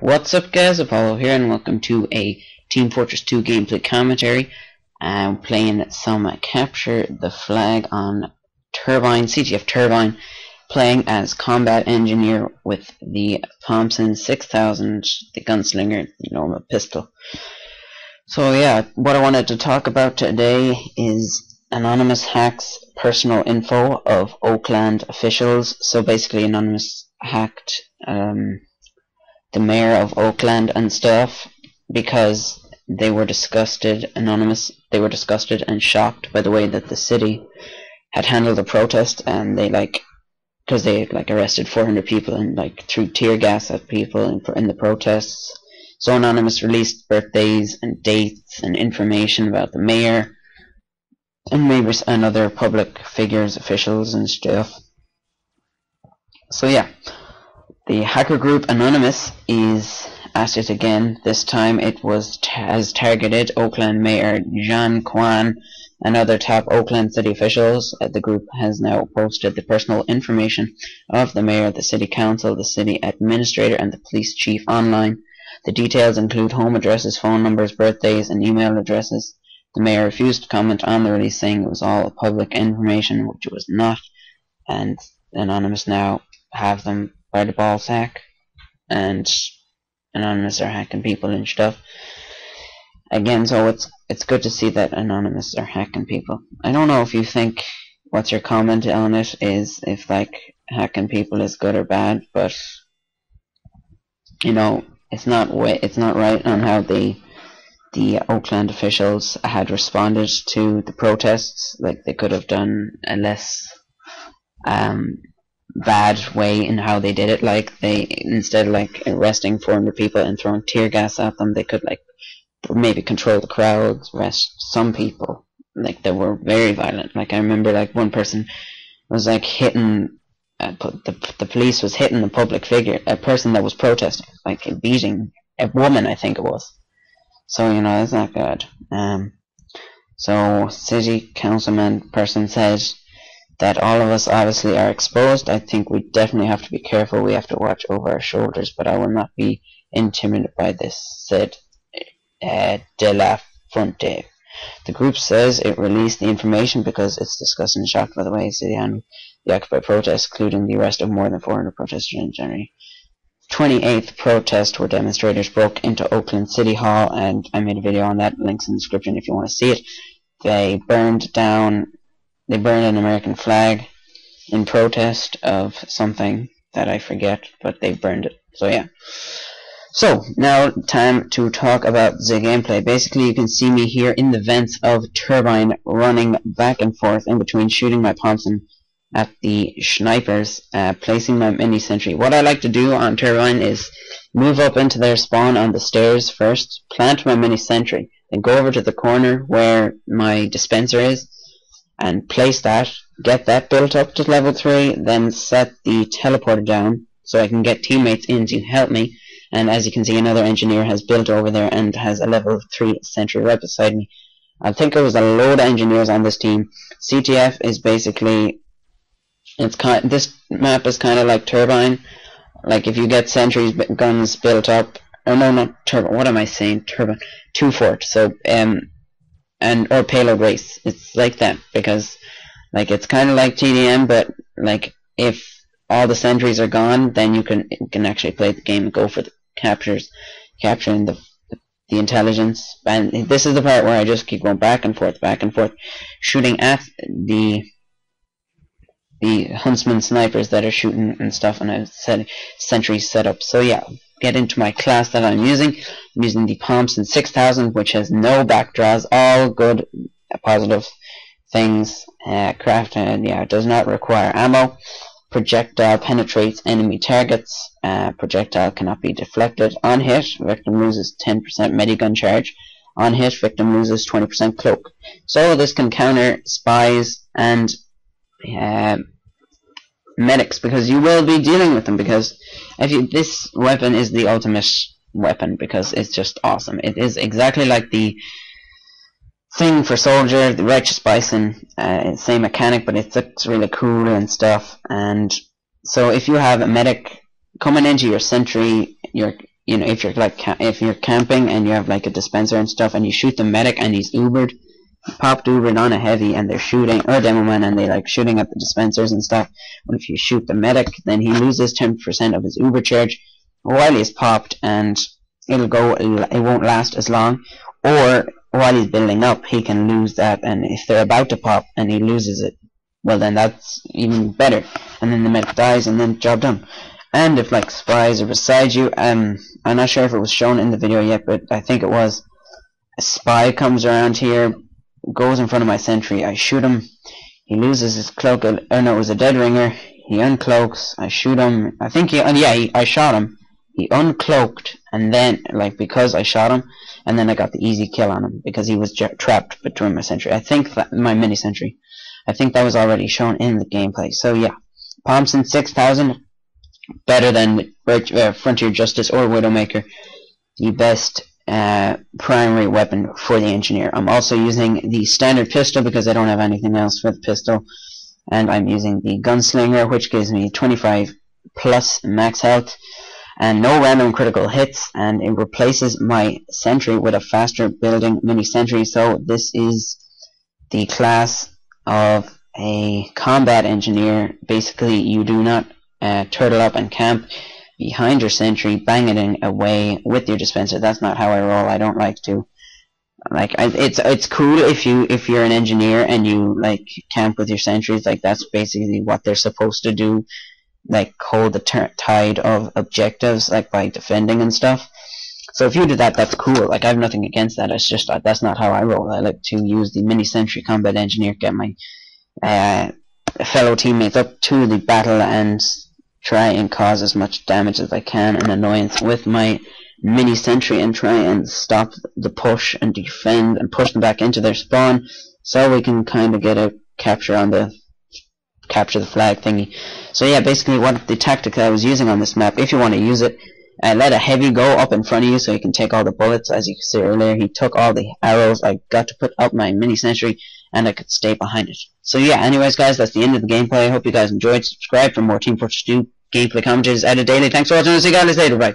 What's up guys, Apollo here and welcome to a Team Fortress 2 gameplay commentary. I'm playing some Capture the Flag on Turbine, CTF Turbine, playing as Combat Engineer with the Pomson 6000, the gunslinger, normal pistol. So yeah, what I wanted to talk about today is Anonymous hacks personal info of Oakland officials. So basically Anonymous hacked the mayor of Oakland and stuff because they were disgusted. They were disgusted and shocked by the way that the city had handled the protest, and because they arrested 400 people and threw tear gas at people in the protests. So Anonymous released birthdays and dates and information about the mayor and maybe and other public figures, officials and stuff. So yeah. The hacker group Anonymous is at it again. This time it has targeted Oakland Mayor John Kwan and other top Oakland city officials. The group has now posted the personal information of the mayor, the city council, the city administrator, and the police chief online. The details include home addresses, phone numbers, birthdays, and email addresses. The mayor refused to comment on the release, saying it was all public information, which it was not, and Anonymous now have them by the ball sack, and Anonymous are hacking people and stuff again. So it's good to see that Anonymous are hacking people. I don't know if you think, what's your comment on it, is if hacking people is good or bad, but it's not right on how the Oakland officials had responded to the protests. They could have done a less bad way in how they did it. They, instead of arresting 400 people and throwing tear gas at them, they could maybe control the crowds, arrest some people that were very violent. I remember one person was hitting the police was hitting the public figure, a person that was protesting, beating a woman, I think it was. So it's not good. So city councilman person says that all of us obviously are exposed. I think we definitely have to be careful. We have to watch over our shoulders, but I will not be intimidated by this, said De La Fuente. The group says it released the information because it's disgusted and shocked by the way the city handled the Occupy protests, including the arrest of more than 400 protesters in January 28th protest where demonstrators broke into Oakland City Hall, and I made a video on that. Links in the description if you want to see it. They burned an American flag in protest of something that I forget, but they burned it. So yeah. So now time to talk about the gameplay. Basically you can see me here in the vents of Turbine, running back and forth in between shooting my Pomson at the snipers, placing my mini sentry. What I like to do on Turbine is move up into their spawn on the stairs first, plant my mini sentry, then go over to the corner where my dispenser is and place that, get that built up to level 3, then set the teleporter down so I can get teammates in to help me. And as you can see, another engineer has built over there and has a level 3 sentry right beside me. I think there was a load of engineers on this team. CTF is basically, this map is kind of like Turbine. If you get sentries guns built up, or no, not Turbine, what am I saying, Turbine, 2 Fort, so or payload race. It's like that because it's kind of like TDM, but if all the sentries are gone, then you can actually play the game and go for the capturing the intelligence. And this is the part where I just keep going back and forth, shooting at the huntsman snipers that are shooting and stuff, and I've set sentries set up. So yeah, get into my class that I'm using. I'm using the Pomson 6000, which has no backdraws, all good positive things. Crafted, yeah, it does not require ammo. Projectile penetrates enemy targets. Projectile cannot be deflected. On hit, victim loses 10% medigun charge. On hit, victim loses 20% cloak. So this can counter spies and medics, because you will be dealing with them, because this weapon is the ultimate weapon because it's just awesome. It is exactly like the thing for soldier, the righteous bison, same mechanic, but it looks really cool and stuff. And so if you have a medic coming into your sentry, your you know, if you're like if you're camping and you have like a dispenser and stuff, and you shoot the medic and he's Ubered, popped Ubered on a heavy, and they're shooting, or demo man, and they like shooting at the dispensers and stuff. But if you shoot the medic, then he loses 10% of his Uber charge while he's popped, and it won't last as long. Or while he's building up, he can lose that, and if they're about to pop and he loses it, well then that's even better, and then the medic dies, and then job done. And if like spies are beside you, I'm not sure if it was shown in the video yet, but I think it was. A spy comes around here, goes in front of my sentry, I shoot him, he loses his cloak, or no, it was a dead ringer, he uncloaks, I shoot him, I think I shot him, he uncloaked, and then, like, because I shot him, and then I got the easy kill on him, because he was trapped between my sentry, I think that, my mini sentry, I think that was already shown in the gameplay. So yeah, Pomson 6000, better than Frontier Justice or Widowmaker, the best primary weapon for the engineer. I'm also using the standard pistol because I don't have anything else for the pistol, and I'm using the gunslinger, which gives me 25 plus max health and no random critical hits, and it replaces my sentry with a faster building mini sentry. So this is the class of a combat engineer. Basically, you do not turtle up and camp behind your sentry, banging it away with your dispenser. That's not how I roll. I don't like to. Like, it's cool if you're an engineer and you like camp with your sentries. Like, that's basically what they're supposed to do. Like, hold the tide of objectives, like by defending and stuff. So if you do that, that's cool. Like, I have nothing against that. It's just that that's not how I roll. I like to use the mini sentry combat engineer, get my fellow teammates up to the battle and try and cause as much damage as I can and annoyance with my mini sentry, and try and stop the push and defend and push them back into their spawn, so we can kind of get a capture the flag thingy. So yeah, basically what the tactic that I was using on this map, if you want to use it, let a heavy go up in front of you so you can take all the bullets. As you can see earlier, he took all the arrows. I got to put up my mini sentry and I could stay behind it. So yeah, anyways guys, that's the end of the gameplay. I hope you guys enjoyed. Subscribe for more Team Fortress 2 gameplay commentaries added daily. Thanks for watching, and see you guys later. Bye.